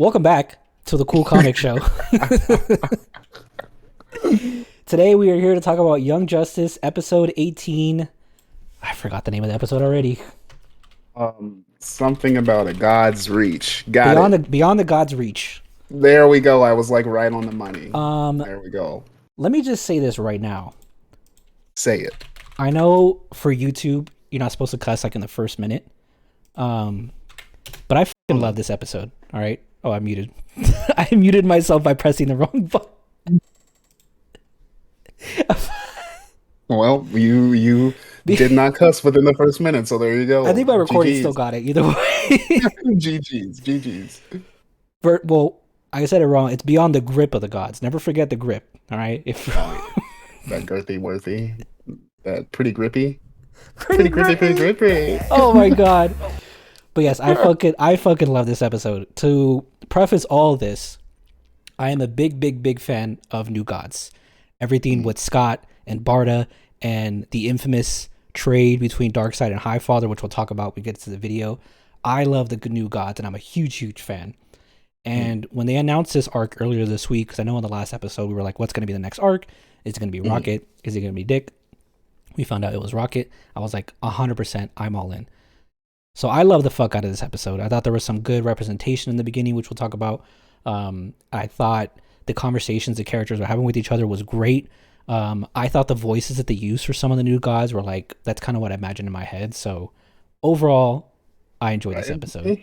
Welcome back to the Cool Comic Show. Today we are here to talk about Young Justice, episode 18. I forgot the name of the episode already. Something about a God's reach. Got Beyond it. the Beyond the God's Reach. There we go. I was like right on the money. Um, There we go. Let me just say this right now. Say it. I know for YouTube you're not supposed to cuss like in the first minute. But I fucking love this episode. All right. Oh, I'm muted. I muted myself by pressing the wrong button. Well, you did not cuss within the first minute, so there you go. I think my recording GG's. still got it either way. GG's. Well, I said it wrong. It's beyond the grip of the gods. Never forget the grip. All right. If That girthy worthy. That pretty grippy. Pretty grippy. Oh my god. But yes, I fucking love this episode. To preface all this, I am a big fan of New Gods. Everything with Scott and Barda and the infamous trade between Darkseid and Highfather, which we'll talk about when we get to the video. I love the New Gods and I'm a huge fan. And when they announced this arc earlier this week, because I know in the last episode we were like, what's going to be the next arc? Is it going to be Rocket? Is it going to be Dick? We found out it was Rocket. I was like, 100%, I'm all in. So I love the fuck out of this episode. I thought there was some good representation in the beginning, which we'll talk about. I thought the conversations the characters were having with each other was great. I thought the voices that they used for some of the New Gods were like, that's kind of what I imagined in my head. So overall, I enjoyed this episode.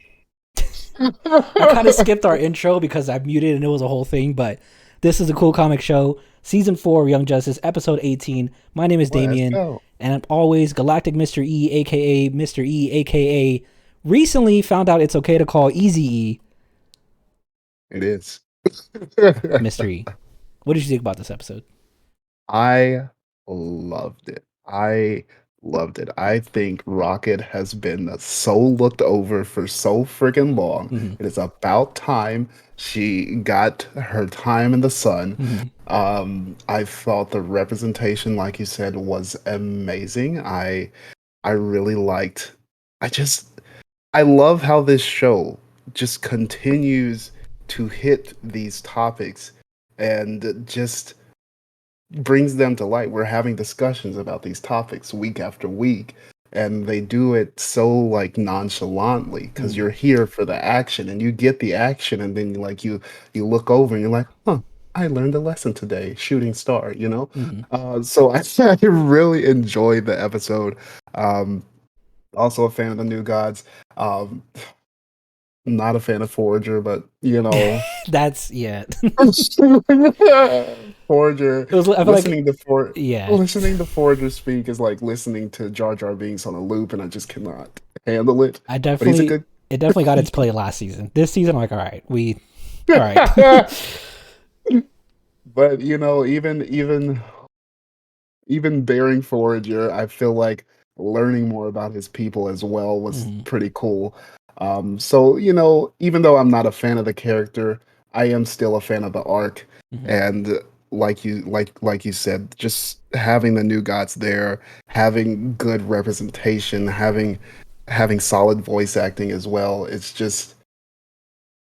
I kind of skipped our intro because I muted and it was a whole thing, but this is a Cool Comic Show, Season 4 of Young Justice, Episode 18. My name is Damien, and I'm always Galactic Mr. E, a.k.a. Mr. E, a.k.a. recently found out it's okay to call Easy E It is. Mr. E. What did you think about this episode? I loved it. I think Rocket has been so looked over for so freaking long. Mhm. It is about time she got her time in the sun. I thought the representation, like you said, was amazing. I really liked. I love how this show just continues to hit these topics and just brings them to light. We're having discussions about these topics week after week, and they do it so like nonchalantly because you're here for the action and you get the action, and then you look over and you're like, huh, I learned a lesson today, shooting star, you know. So I really enjoyed the episode. Also a fan of the New Gods. Not a fan of Forager, but you know. That's, yeah. Forager. It was, I feel Listening to yeah. listening to Forager speak is like listening to Jar Jar Binks on a loop, and I just cannot handle it. It But he's a good. definitely got its play last season. This season, I'm like, all right. But you know, even bearing Forager, I feel like learning more about his people as well was pretty cool. So you know, even though I'm not a fan of the character, I am still a fan of the arc. And like you said, just having the New Gods there, having good representation, having solid voice acting as well. It's just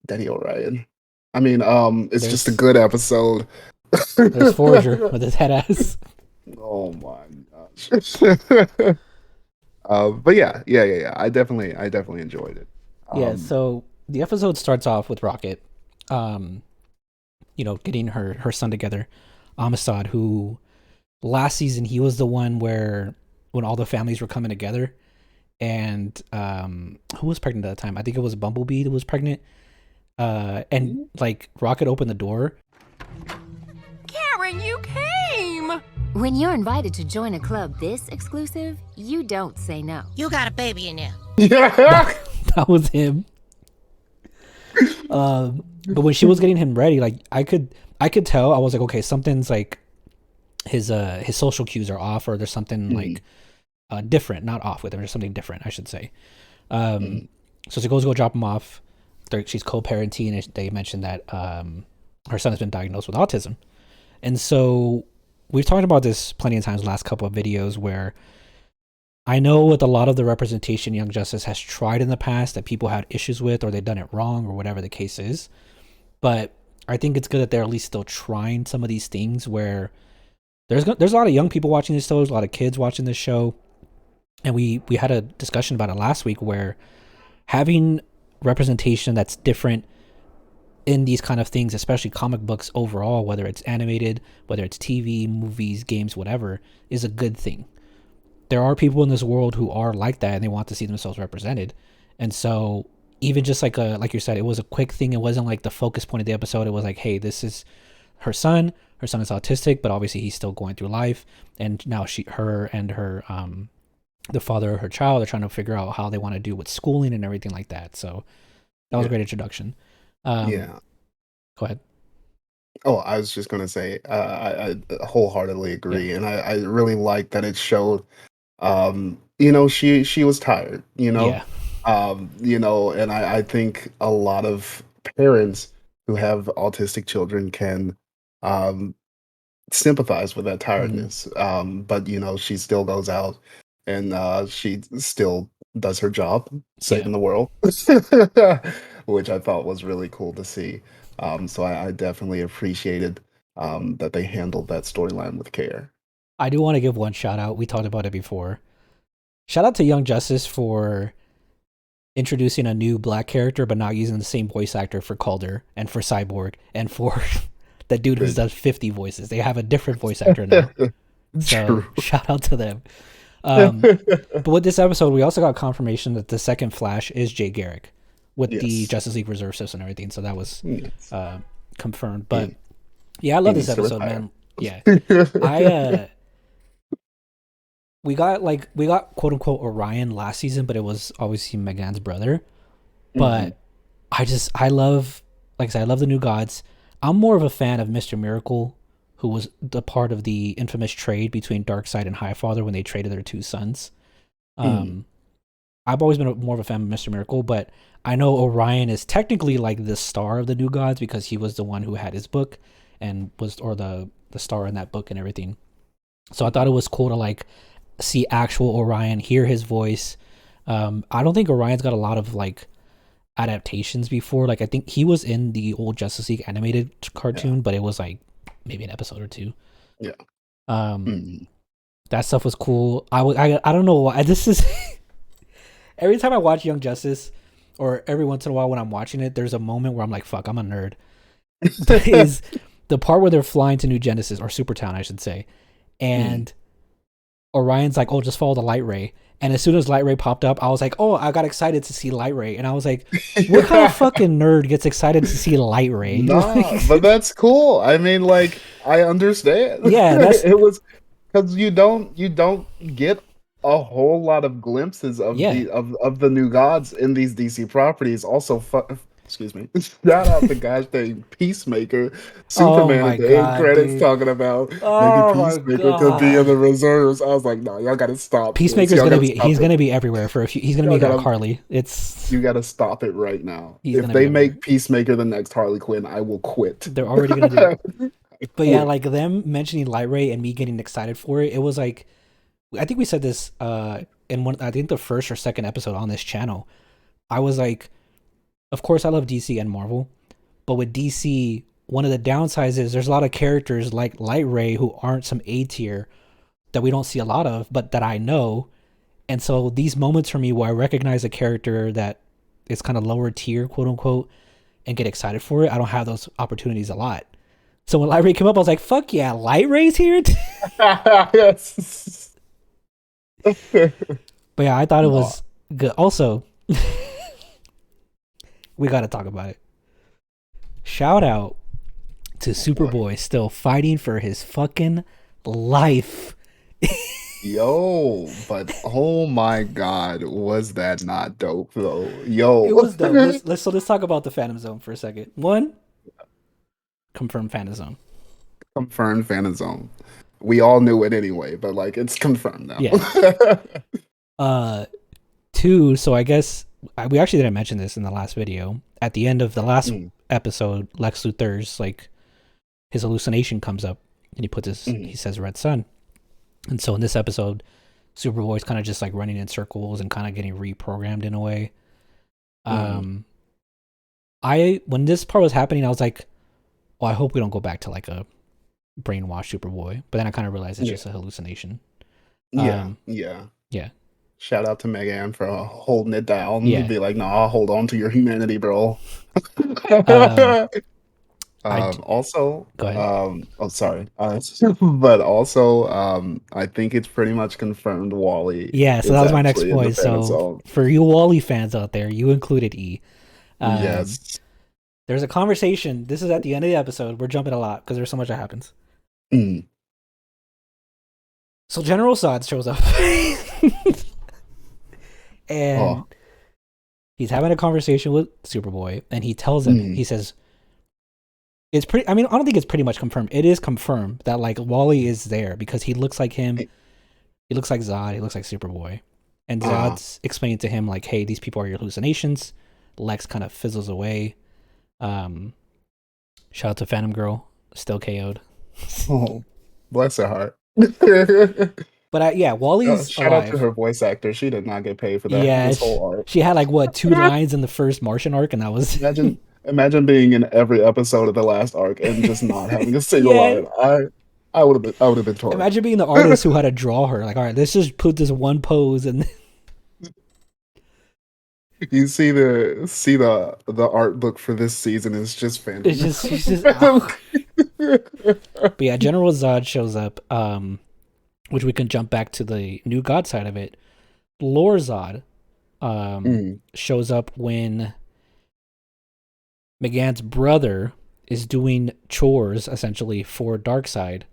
Daddy Orion. I mean, it's just a good episode. There's Forager with his head ass. Oh my gosh. But yeah. I definitely enjoyed it. Yeah, so the episode starts off with Rocket, getting her son together, Amistad, who last season he was the one when all the families were coming together, and who was pregnant at the time? I think it was Bumblebee that was pregnant, and like Rocket opened the door. Karen, you came! When you're invited to join a club this exclusive, you don't say no. You got a baby in there. That was him. But when she was getting him ready, like I could tell. I was like, okay, something's like his social cues are off, or there's something like different, not off with him. There's something different, I should say. So she goes to go drop him off. She's co-parenting, and they mentioned that her son has been diagnosed with autism, and so we've talked about this plenty of times in the last couple of videos where I know with a lot of the representation Young Justice has tried in the past that people had issues with, or they've done it wrong, or whatever the case is. But I think it's good that they're at least still trying some of these things where there's a lot of young people watching this show, there's a lot of kids watching this show. And we had a discussion about it last week where having representation that's different in these kind of things, especially comic books overall, whether it's animated, whether it's TV, movies, games, whatever, is a good thing. There are people in this world who are like that and they want to see themselves represented. And so even just like you said, it was a quick thing. It wasn't like the focus point of the episode. It was like, hey, this is her son. Her son is autistic, but obviously he's still going through life. And now her the father of her child are trying to figure out how they want to do with schooling and everything like that. So that was a great introduction. Yeah. Go ahead. Oh, I was just going to say, I wholeheartedly agree. And I really like that it showed, she was tired, Yeah. And I think a lot of parents who have autistic children can sympathize with that tiredness. But, she still goes out and she still does her job, saving the world, which I thought was really cool to see. So I definitely appreciated that they handled that storyline with care. I do want to give one shout out. We talked about it before. Shout out to Young Justice for introducing a new black character, but not using the same voice actor for Calder and for Cyborg and for the dude who does 50 voices. They have a different voice actor now. So True. shout out to them. But with this episode, we also got confirmation that the second Flash is Jay Garrick with the Justice League Reserve system and everything. So that was confirmed. But yeah, I love this episode, man. Yeah. We got quote unquote Orion last season, but it was obviously Megan's brother. But I love the New Gods. I'm more of a fan of Mr. Miracle, who was the part of the infamous trade between Darkseid and Highfather when they traded their two sons. I've always been more of a fan of Mr. Miracle, but I know Orion is technically like the star of the New Gods because he was the one who had his book and the star in that book and everything. So I thought it was cool to like see actual Orion, hear his voice. I don't think Orion's got a lot of like adaptations before. Like I think he was in the old Justice League animated cartoon, but it was like maybe an episode or two. Yeah. That stuff was cool. I don't know why this is. Every time I watch Young Justice, or every once in a while when I'm watching it, there's a moment where I'm like, "Fuck, I'm a nerd." That is the part where they're flying to New Genesis or Supertown, I should say, and Orion's like, "Oh, just follow the light ray." And as soon as Light Ray popped up, I was like, "Oh, I got excited to see Light Ray." And I was like, "What kind of fucking nerd gets excited to see Light Ray?" Nah, but that's cool. I mean, like, I understand. Yeah, it was because you don't get a whole lot of glimpses of the New Gods in these DC properties. Also, excuse me. Shout out the guy named Peacemaker. Superman at the end credits talking about maybe Peacemaker could be in the reserves. I was like, no, y'all gotta stop. Peacemaker's gonna be everywhere for a few. He's gonna be like Harley. You gotta stop it right now. If they make Peacemaker the next Harley Quinn, I will quit. They're already gonna do it. But yeah, like them mentioning Light Ray and me getting excited for it, it was like, I think we said this in one, I think the first or second episode on this channel. I was like, of course I love DC and Marvel, but with DC, one of the downsides is there's a lot of characters like Light Ray who aren't some A tier that we don't see a lot of, but that I know. And so these moments for me where I recognize a character that is kind of lower tier, quote unquote, and get excited for it, I don't have those opportunities a lot. So when Light Ray came up, I was like, fuck yeah, Light Ray's here? Yes. But yeah, I thought it was good. Also, we got to talk about it. Shout out to Superboy still fighting for his fucking life. Yo, but oh my god, was that not dope though? Yo, it was dope. Let's talk about the Phantom Zone for a second. One, confirmed Phantom Zone. Confirmed Phantom Zone. We all knew it anyway, but like it's confirmed now. Yeah. Two, so I guess we actually didn't mention this in the last video. At the end of the last episode, Lex Luthor's like his hallucination comes up and he puts he says Red Sun. And so in this episode, Superboy's kind of just like running in circles and kind of getting reprogrammed in a way. When this part was happening, I was like, well, I hope we don't go back to like a brainwashed Superboy. But then I kind of realized it's just a hallucination. Yeah. Shout out to Megan for holding it down. Yeah. Be like, nah, hold on to your humanity, bro. Also, go ahead. sorry. But also, I think it's pretty much confirmed Wally. Yeah, so that was my next actually in the point. Phantom So Zone. for you Wally fans out there, you included E. Yes. There's a conversation. This is at the end of the episode. We're jumping a lot because there's so much that happens. Mm. So General Zod shows up. And he's having a conversation with Superboy, and he tells him, he says, it's pretty, I mean, I don't think it's pretty much confirmed. It is confirmed that, like, Wally is there because he looks like him. He looks like Zod. He looks like Superboy. And Zod's explaining to him, like, hey, these people are your hallucinations. Lex kind of fizzles away. Shout out to Phantom Girl, still KO'd. Oh, bless her heart. But Wally's shout alive. out to her voice actor. She did not get paid for that. Yeah, this whole arc. She had like what 2 lines in the first Martian arc, and that was Imagine being in every episode of the last arc and just not having a single line. I would have been torn. Imagine being the artist who had to draw her. Like, all right, let's just put this one pose and. You see the art book for this season is just fantastic. It's just But yeah, General Zod shows up, which we can jump back to the New God side of it. Lore Zod shows up when McGann's brother is doing chores essentially for Darkseid.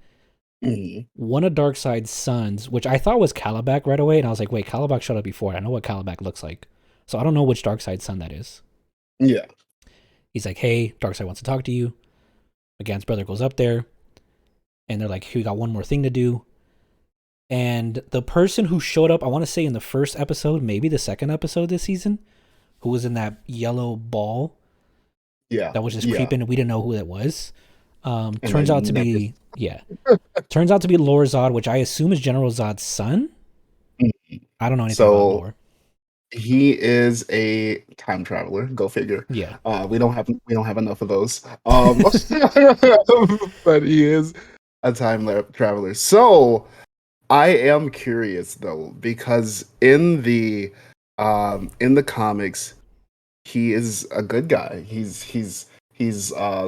One of Darkseid's sons, which I thought was Kalibak right away, and I was like, wait, Kalibak showed up before. I know what Kalibak looks like. So I don't know which Darkseid son that is. Yeah. He's like, hey, Darkseid wants to talk to you. McGann's brother goes up there, and they're like, hey, we got one more thing to do. And the person who showed up, I want to say in the first episode, maybe the second episode this season, who was in that yellow ball. Yeah. That was just creeping, and we didn't know who that was. Turns out to be Lore Zod, which I assume is General Zod's son. I don't know anything about Lore. He is a time traveler. Go figure. Yeah. We don't have enough of those. But he is a time traveler. So I am curious though, because in the comics, he is a good guy. He's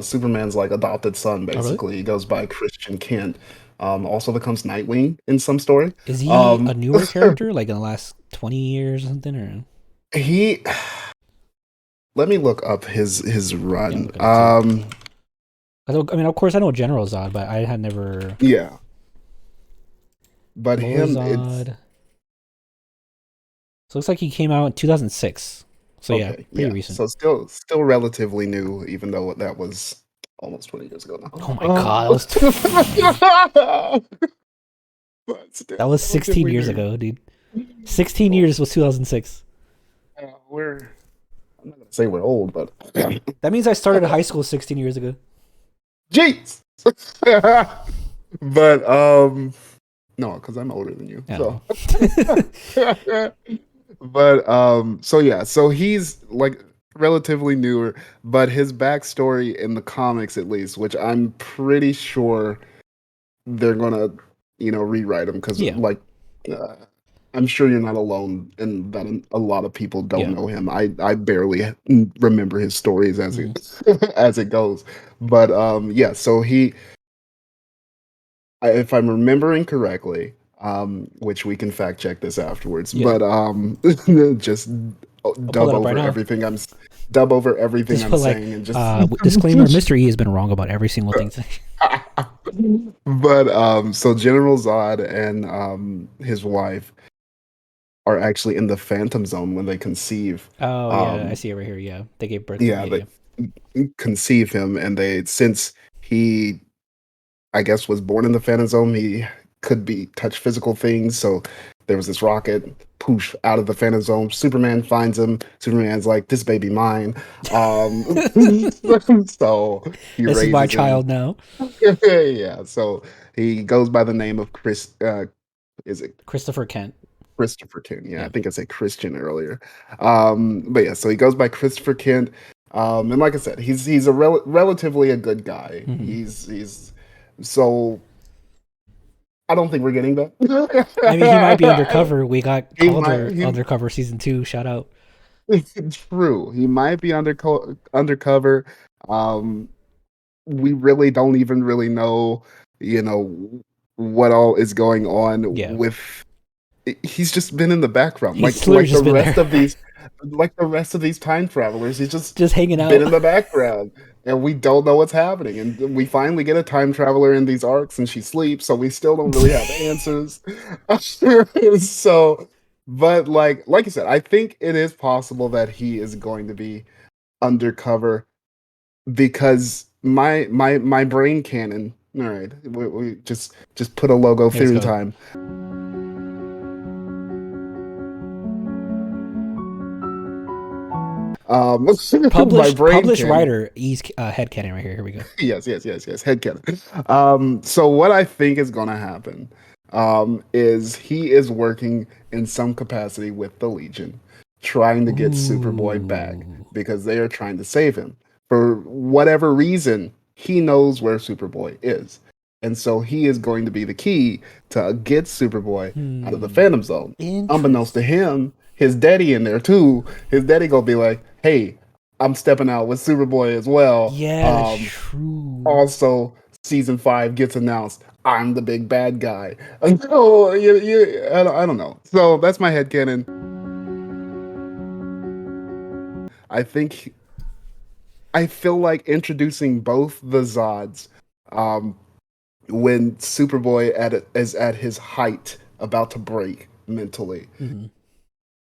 Superman's like adopted son, basically. Oh, really? He goes by Christian Kent. Also becomes Nightwing in some story. Is he a newer character, like in the last 20 years or something? Or let me look up his run. I mean, of course, I know General Zod, but I had never. Yeah. But Lore him, Zod. So it looks like he came out in 2006. So okay, pretty recent. So still relatively new, even though that was almost 20 years ago now. Oh my god, that was 16 years ago, dude. 16 years was 2006. I'm not gonna say we're old, but that means I started high school 16 years ago. Jeez. But no, because I'm older than you. Yeah. So. But so he's like relatively newer, but his backstory in the comics, at least, which I'm pretty sure they're gonna rewrite him because I'm sure you're not alone in that a lot of people don't know him. I barely remember his stories as it goes, but so if I'm remembering correctly, which we can fact check this afterwards, but just dub over everything I'm saying, and just disclaimer: Mr. E has been wrong about every single thing. But so General Zod and his wife are actually in the Phantom Zone when they conceive. Oh I see it right here. Yeah, they gave birth. They conceive him, and since he, I guess, was born in the Phantom Zone, he could touch physical things. So there was this rocket, poof, out of the Phantom Zone. Superman finds him. Superman's like, "This baby mine." So he this is my child now. Yeah. So he goes by the name of Christopher Kent? Christopher Kent. Yeah, I Yeah. think I said Christian earlier. But yeah, so he goes by Christopher Kent. And like I said, he's a relatively a good guy. Mhm. He's so I don't think we're getting that. I mean, he might be undercover. We got He Calder might. He, undercover season 2. Shout out. true. He might be undercover. Um, we really don't even really know, you know, what all is going on Yeah. with. He's just been in the background, He's literally just been there. Like the rest of these time travelers. He's just hanging out. been in the background, and we don't know what's happening. And we finally get a time traveler in these arcs, and she sleeps, so we still don't really have answers. So, but like you said, I think it is possible that he is going to be undercover because my brain cannon. All right, we just put a logo Let's through go. time. My Published brain cannon. writer E's headcanon right here. Here we go. Yes. Headcanon. So what I think is gonna happen is he is working in some capacity with the Legion, trying to get Superboy back Ooh. because they are trying to save him. For whatever reason, he knows where Superboy is. And so he is going to be the key to get Superboy out of the Phantom Zone. Unbeknownst to him, his daddy in there too. His daddy gonna be like, "Hey, I'm stepping out with Superboy as well." Yeah, that's true. Also, season 5 gets announced. I'm the big bad guy. So I don't know. So that's my headcanon. I feel like introducing both the Zods when Superboy is at his height, about to break mentally,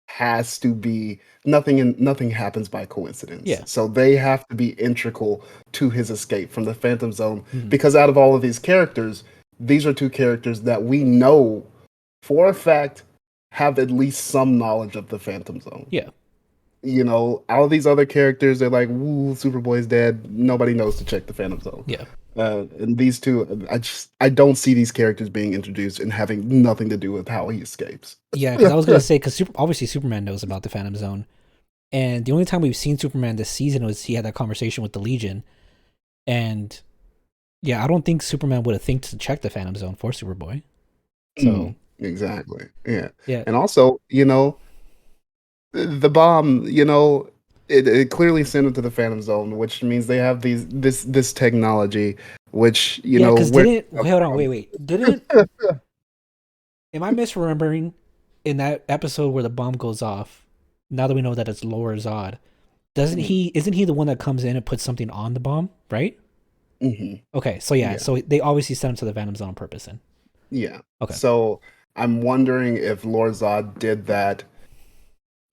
has to be nothing happens by coincidence. Yeah. So they have to be integral to his escape from the Phantom Zone because out of all of these characters, these are two characters that we know for a fact have at least some knowledge of the Phantom Zone. Yeah. You know, all of these other characters, they're like, "Woo, Superboy's dead." Nobody knows to check the Phantom Zone. Yeah. And these two, I don't see these characters being introduced and having nothing to do with how he escapes. Yeah, because I was gonna say obviously Superman knows about the Phantom Zone, and the only time we've seen Superman this season was he had that conversation with the Legion, and yeah, I don't think Superman would have think to check the Phantom Zone for Superboy. So exactly, yeah. And also, you know, the bomb, you know, it clearly sent it to the Phantom Zone, which means they have this technology, which you know. Because hold on, wait, didn't am I misremembering in that episode where the bomb goes off? Now that we know that it's Lord Zod, isn't he the one that comes in and puts something on the bomb, right? Mm-hmm. Okay, so so they obviously sent him to the Phantom Zone on purpose then. Yeah. Okay. So I'm wondering if Lord Zod did that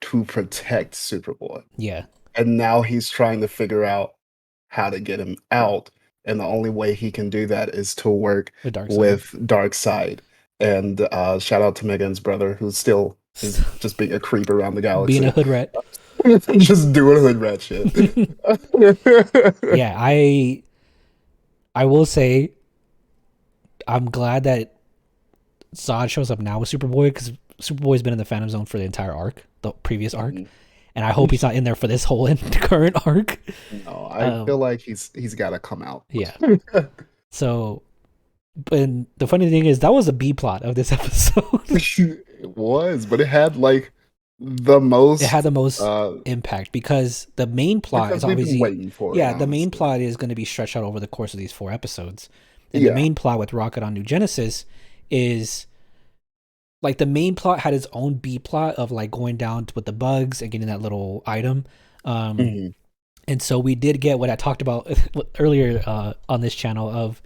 to protect Superboy. Yeah. And now he's trying to figure out how to get him out. And the only way he can do that is to work with Darkseid. And shout out to Megan's brother, who's still just being a creep around the galaxy. Being a hood rat. Just doing hood rat shit. Yeah, I will say I'm glad that Zod shows up now with Superboy, because Superboy's been in the Phantom Zone for the entire arc, the previous arc. And I hope he's not in there for this whole current arc. No, I feel like he's got to come out. Yeah. So, and the funny thing is, that was a B plot of this episode. It was, but it had like the most. It had the most impact because the main plot is obviously waiting for. Yeah, the main plot is going to be stretched out over the course of these 4 episodes. And the main plot with Rocket on New Genesis is like the main plot had its own B plot of like going down with the bugs and getting that little item. And so we did get what I talked about earlier on this channel of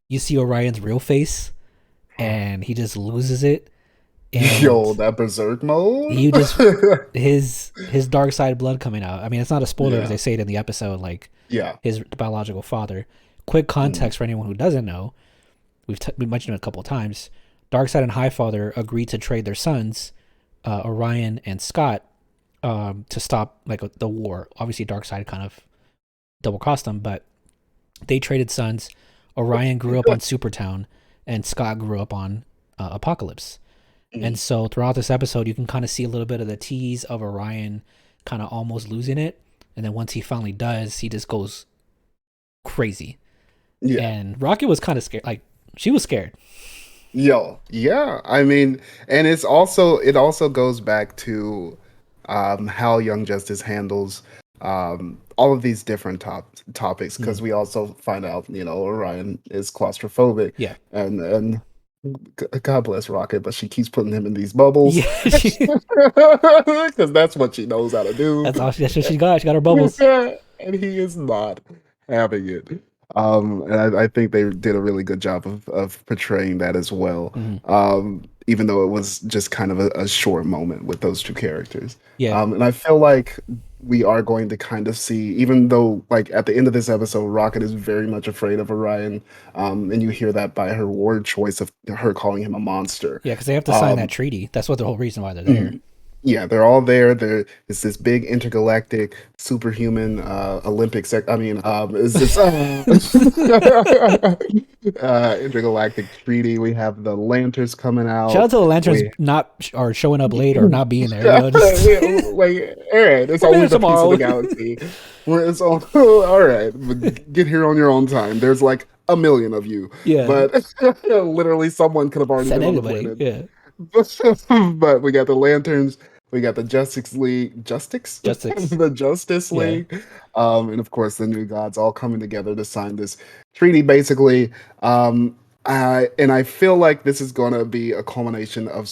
you see Orion's real face and he just loses it. And yo, that berserk mode. He just his dark side blood coming out. I mean, it's not a spoiler because they say it in the episode. Like, his biological father. Quick context for anyone who doesn't know. We mentioned it a couple of times. Darkseid and Highfather agreed to trade their sons, Orion and Scott, to stop like the war. Obviously, Darkseid kind of double crossed them, but they traded sons. Orion grew up on Supertown, and Scott grew up on Apocalypse. And so throughout this episode, you can kind of see a little bit of the tease of Orion kind of almost losing it. And then once he finally does, he just goes crazy. Yeah. And Rocket was kind of scared. Like, she was scared. Yo, yeah. I mean, and it also goes back to how Young Justice handles all of these different topics, because we also find out, Orion is claustrophobic. Yeah. And God bless Rocket, but she keeps putting him in these bubbles. Yeah. Because that's what she knows how to do. That's what she got. She got her bubbles. And he is not having it. And I think they did a really good job of portraying that as well. Even though it was just kind of a short moment with those two characters. Yeah. And I feel like we are going to kind of see, even though like at the end of this episode, Rocket is very much afraid of Orion. And you hear that by her word choice of her calling him a monster. Yeah, because they have to sign that treaty. That's what the whole reason why they're there. Yeah, they're all there. It's this big intergalactic superhuman Olympic intergalactic treaty. We have the Lanterns coming out. Shout out to the Lanterns or showing up late or not being there. Like, Aaron, it's always a piece of the galaxy. It's all right. But get here on your own time. There's like a million of you. Yeah, but literally someone could have already been on the planet. Yeah. But we got the Lanterns. We got the Justice League, the Justice League, and of course the New Gods all coming together to sign this treaty, basically. And I feel like this is going to be a culmination of.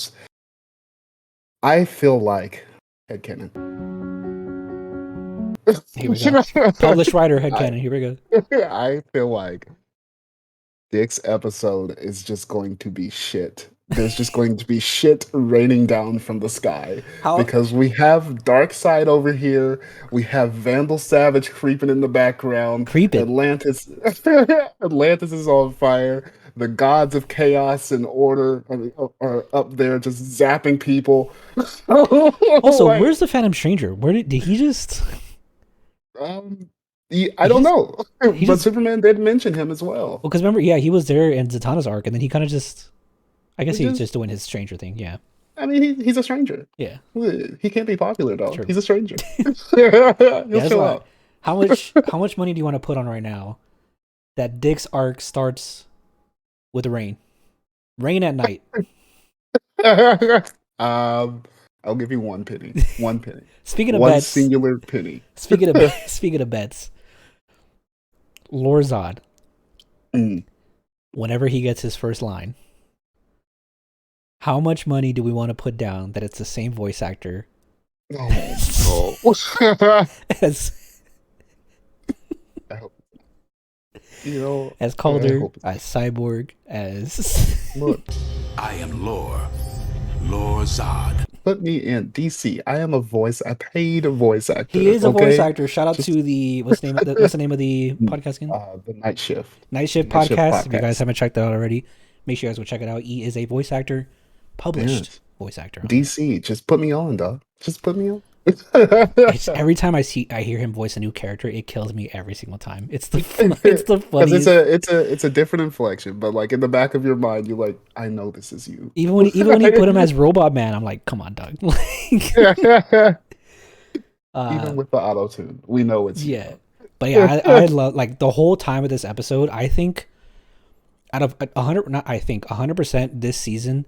I feel like headcanon. Here we go. Published writer headcanon. Here we go. I feel like Dick's episode is just going to be shit. There's just going to be shit raining down from the sky. Because we have Darkseid over here. We have Vandal Savage creeping in the background. Atlantis is on fire. The gods of chaos and order are up there just zapping people. Also, where's the Phantom Stranger? Where did he just... I don't know. But Superman did mention him as well. Well, because remember, he was there in Zatanna's arc, and then he kind of just... I guess he's just doing his stranger thing, yeah. I mean, he's a stranger. Yeah. He can't be popular, though. He's a stranger. He'll chill out. How much money do you want to put on right now that Dick's arc starts with rain? Rain at night. I'll give you 1 penny. 1 penny. Speaking of one bets, singular penny. Speaking of bets, Lorzod, whenever he gets his first line, how much money do we want to put down that it's the same voice actor as Calder, as Cyborg, as Look, I am Lorzod. Put me in DC. I am a paid voice actor. He is a voice actor. Shout out to the what's the name of the podcast again? The Night Shift. Night Shift podcast. If you guys haven't checked that out already, make sure you guys go check it out. He is a voice actor. Published voice actor. DC, just put me on, dog. Just put me on. Every time I hear him voice a new character, it kills me every single time. It's the funniest. It's a different inflection, but like in the back of your mind, you're like, I know this is you. Even when you put him as Robot Man, I'm like, come on, dog. Even with the auto tune, we know it's you. But yeah, I love like the whole time of this episode. I think out of 100% this season.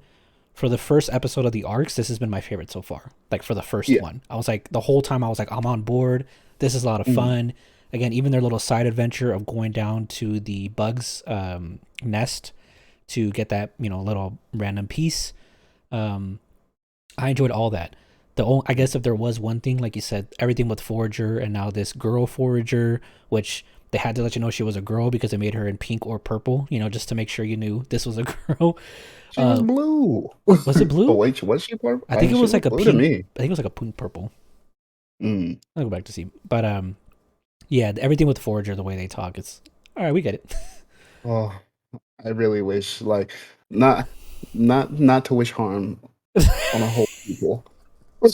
For the first episode of the arcs, this has been my favorite so far. Like for the first one, I was like, the whole time I was like, I'm on board. This is a lot of fun. Again, even their little side adventure of going down to the Bugs nest to get that, little random piece. I enjoyed all that. I guess if there was one thing, like you said, everything with Forager and now this girl Forager, which they had to let you know she was a girl because they made her in pink or purple, just to make sure you knew this was a girl. She was blue. Was it blue? Oh, wait, was she purple? I think it was like a pink. To me. I think it was like a pink purple. I'll go back to see. But yeah, everything with Forager, the way they talk, it's all right. We get it. Oh, I really wish, like, not to wish harm on a whole people. Like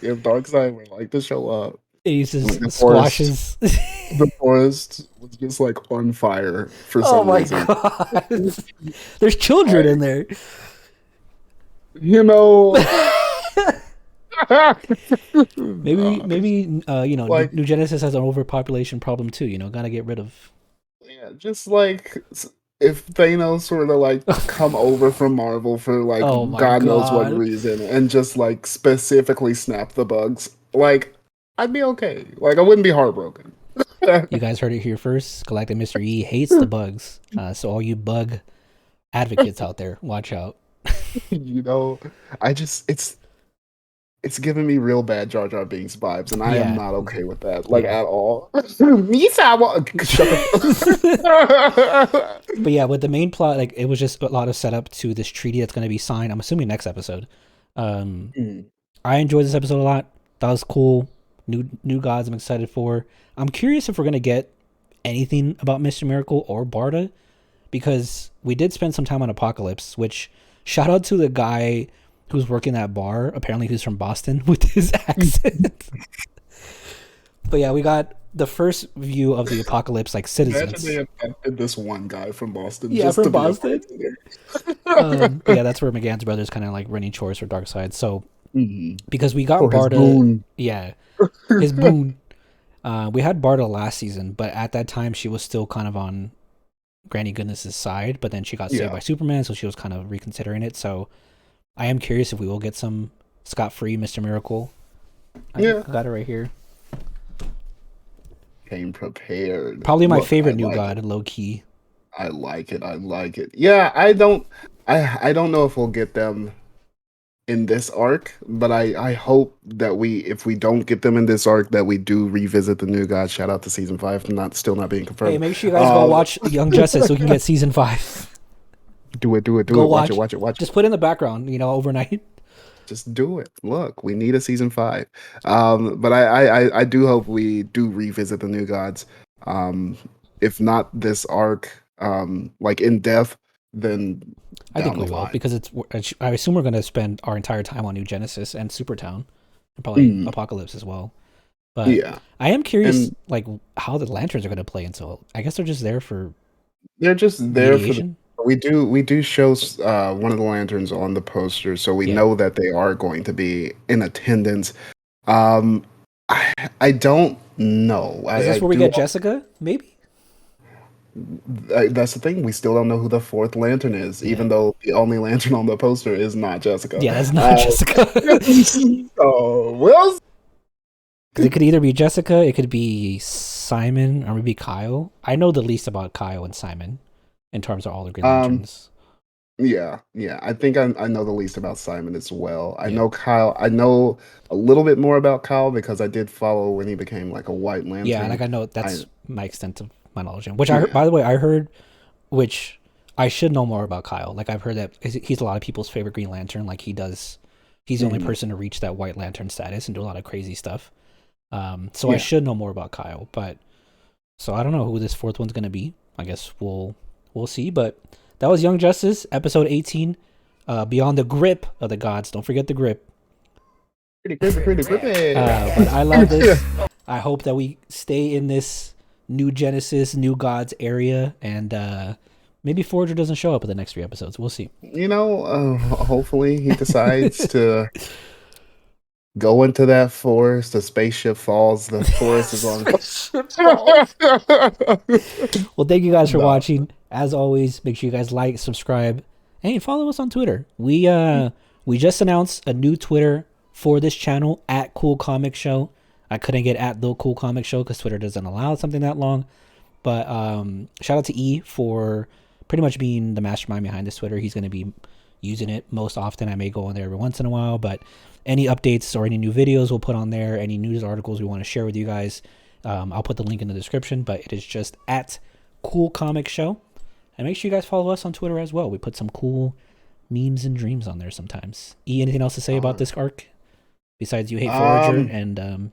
if Darkseid were like to show up, he's just squashes. The forest was just like on fire for some reason. Oh my god! There's children in there. You know, Maybe like New Genesis has an overpopulation problem too. Gotta get rid of. yeah, just like if Thanos were to like come over from Marvel for like Oh my God knows what god. reason and just like specifically snap the bugs, like I'd be okay. Like I wouldn't be heartbroken. You guys heard it here first. Galactic Mr. E hates the bugs. So all you bug advocates out there, watch out. You know, I just it's giving me real bad Jar Jar Binks vibes, and I am Yeah. not okay with that, like Yeah. at all. Misa, shut the But yeah, with the main plot, like it was just a lot of setup to this treaty that's going to be signed. I'm assuming next episode. Um, Mm. I enjoyed this episode a lot. That was cool. New gods. I'm excited for. I'm curious if we're going to get anything about Mr. Miracle or Barda, because we did spend some time on Apocalypse. Which shout out to the guy who's working that bar. Apparently, he's from Boston with his accent. But yeah, we got the first view of the Apocalypse, like Imagine citizens. they invented this one guy from Boston Yeah, just from to be a Boston. bartender. But yeah, that's where McGann's brothers kind of like running chores for Darkseid. So Mhm. because we got For his Barda, boon. yeah, his boon. We had Barda last season, but at that time she was still kind of on Granny Goodness's side. But then she got saved Yeah. by Superman, so she was kind of reconsidering it. So I am curious if we will get some scot-free Mr. Miracle. Yeah. I got it right here. Came prepared. Probably my Look, favorite I new like god, it. low key. I like it. I like it. Yeah, I don't know if we'll get them in this arc, but I hope that if we don't get them in this arc, that we do revisit the new god. Shout out to season 5, still not being confirmed. Hey, make sure you guys go watch Young Justice so we can get season 5. Do it. Go Watch it. Just put it in the background, overnight. Just do it. Look, we need a season 5. But I do hope we do revisit the new gods. If not this arc, like in depth, then I think down we the will, line. because I assume we're going to spend our entire time on New Genesis and Supertown, and probably Apocalypse as well. But Yeah, I am curious, and like how the lanterns are going to play into it. I guess they're just there for they're just there for mediation. we do show one of the lanterns on the poster, so we Yeah. know that they are going to be in attendance. Um, I don't know. Is this where we get Jessica? Maybe. That's the thing. We still don't know who the fourth lantern is, Yeah. even though the only lantern on the poster is not Jessica. Yeah, that's not Jessica. So, well, Because it could either be Jessica, it could be Simon, or maybe Kyle. I know the least about Kyle and Simon in terms of all the Green Lanterns. yeah. I think I know the least about Simon as well. I Yeah. know Kyle. I know a little bit more about Kyle because I did follow when he became like a White Lantern. Yeah, like I know that's my extent of my knowledge. Which Yeah. by the way, I heard, which I should know more about Kyle. Like I've heard that he's a lot of people's favorite Green Lantern. Like he's the only person to reach that White Lantern status and do a lot of crazy stuff. So I should know more about Kyle, but so I don't know who this fourth one's gonna be. I guess we'll see. But that was Young Justice, episode 18, Beyond the Grip of the Gods. Don't forget the grip. pretty. But I love this. I hope that we stay in this New Genesis, New Gods area, and maybe Forger doesn't show up in the next 3 episodes. We'll see. Hopefully he decides to go into that forest. The spaceship falls. The forest is on. Well, thank you guys for watching. As always, make sure you guys like, subscribe, and follow us on Twitter. We just announced a new Twitter for this channel at Cool Comic Show. I couldn't get at the Cool Comic Show because Twitter doesn't allow something that long. But shout out to E for pretty much being the mastermind behind this Twitter. He's going to be using it most often. I may go on there every once in a while, but any updates or any new videos we'll put on there, any news articles we want to share with you guys, I'll put the link in the description, but it is just at Cool Comic Show. And make sure you guys follow us on Twitter as well. We put some cool memes and dreams on there sometimes. E, anything else to say about this arc? Besides you hate Forager and...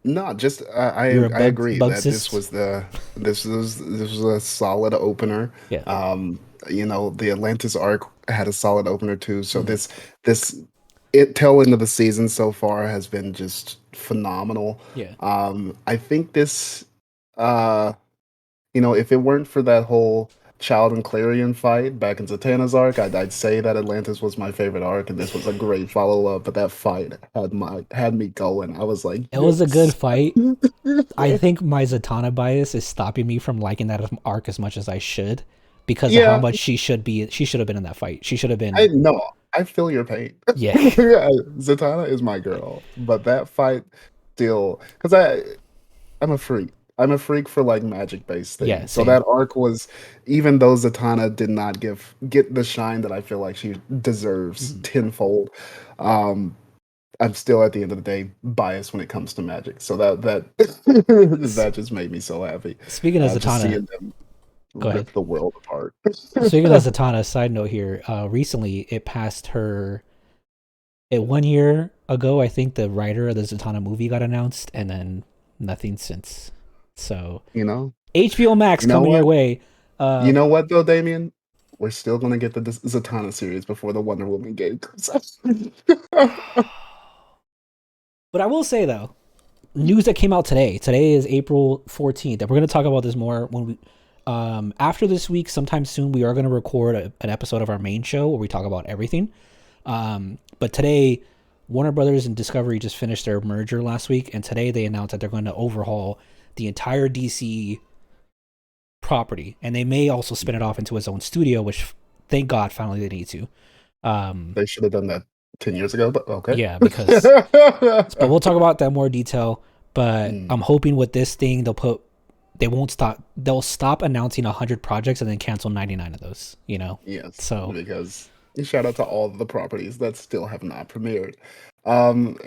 No, just I agree that this was a solid opener. Yeah. The Atlantis arc had a solid opener too. So this tail end of the season so far has been just phenomenal. Yeah. I think this if it weren't for that whole Child and Clarion fight back in Zatanna's arc, I'd say that Atlantis was my favorite arc, and this was a great follow up. But that fight had me going. I was like, It was a good yes. fight. I think my Zatanna bias is stopping me from liking that arc as much as I should, because of how Yeah, much she should be. She should have been in that fight. She should have I been. know. I feel your pain. Yeah. Zatanna is my girl, but that fight still, because I'm a freak. I'm a freak for like magic based Yeah. things. So Same. that arc was, even though Zatanna did not get the shine that I feel like she deserves Mhm. tenfold, um, I'm still at the end of the day biased when it comes to magic. So that that just made me so happy. Speaking of Just Zatanna, seeing them go ahead. rip the world apart. Speaking of Zatanna, side note here. Recently it passed her. 1 year ago, I think the writer of the Zatanna movie got announced, and then nothing since. So you know, HBO Max you know coming your what? way. You know what though, Damien? We're still gonna get the Zatanna series before the Wonder Woman game comes out. But I will say though, news that came out today. Today is April 14th, and we're going to talk about this more when we. After this week, sometime soon, we are going to record an episode of our main show where we talk about everything. But today, Warner Brothers and Discovery just finished their merger last week, and today they announced that they're going to overhaul the entire DC property, and they may also spin it off into its own studio, which thank God finally they need to. They should have done that 10 years ago, but okay. Yeah, because but we'll talk about that in more detail. But I'm hoping with this thing they'll stop announcing 100 projects and then cancel 99 of those, Yes, So because shout out to all of the properties that still have not premiered. And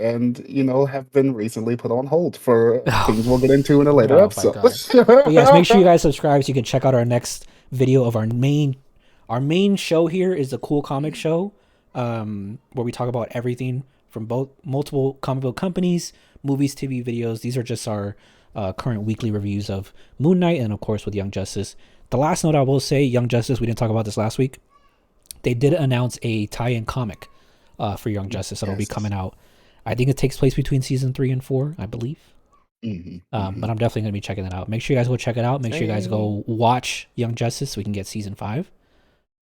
have been recently put on hold for things we'll get into in a later oh my episode. God. But yes, make sure you guys subscribe so you can check out our next video of our main show. Here is the Cool Comic Show, where we talk about everything from both multiple comic book companies, movies, TV, videos. These are just our current weekly reviews of Moon Knight and of course with Young Justice. The last note I will say, Young Justice, we didn't talk about this last week. They did announce a tie-in comic for Young Justice that'll be coming out. I think it takes place between season 3 and 4, I believe. But I'm definitely going to be checking that out. Make sure you guys go check it out. Make sure you guys go watch Young Justice so we can get season 5.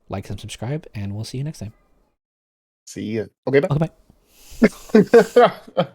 Like and subscribe, and we'll see you next time. See ya. Okay, bye. Okay, bye.